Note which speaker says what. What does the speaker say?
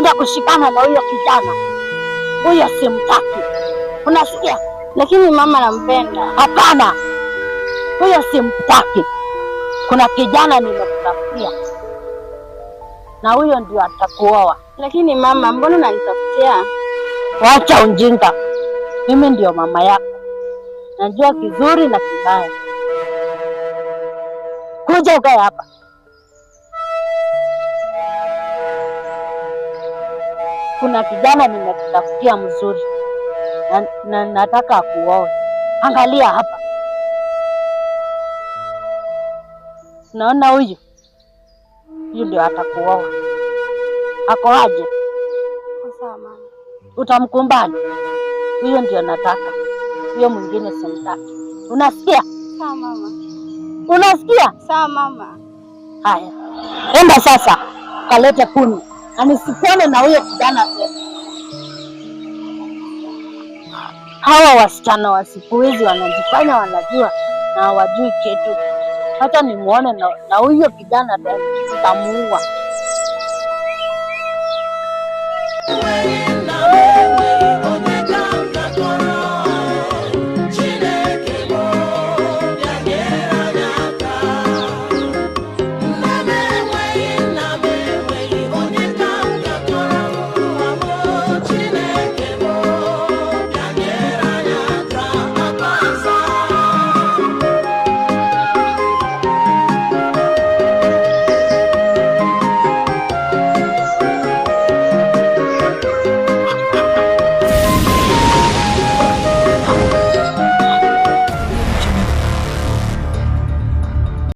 Speaker 1: enda kushikana na huyo kijana. Huyo simtaki, unasikia?
Speaker 2: Lakini mama nampenda.
Speaker 1: Hapana, huyo simtaki. Kuna kijana nimekutafutia na huyo ndio atakuoa.
Speaker 2: Lakini mama, mbona unanitafutia?
Speaker 1: Wacha ujinga, mimi ndio mama yako, najua kizuri na kibaya. Kuja ukae hapa. Kuna kijana nimekutafutia mzuri na nataka akuoe. Angalia hapa, naona huyu ndio atakuoa. Ako aje?
Speaker 2: Sawa mama.
Speaker 1: Utamkumbali? Huyo ndio nataka, huyo mwingine simtaki. Unasikia?
Speaker 2: Sawa mama.
Speaker 1: Unasikia?
Speaker 2: Sawa mama.
Speaker 1: Haya, enda sasa kalete kuni, anisikuone na huyo kijana tena. Hawa wasichana wa siku hizi wanajifanya wanajua na hawajui kitu. Hata nimuone na huyo kijana tena, tutamuua.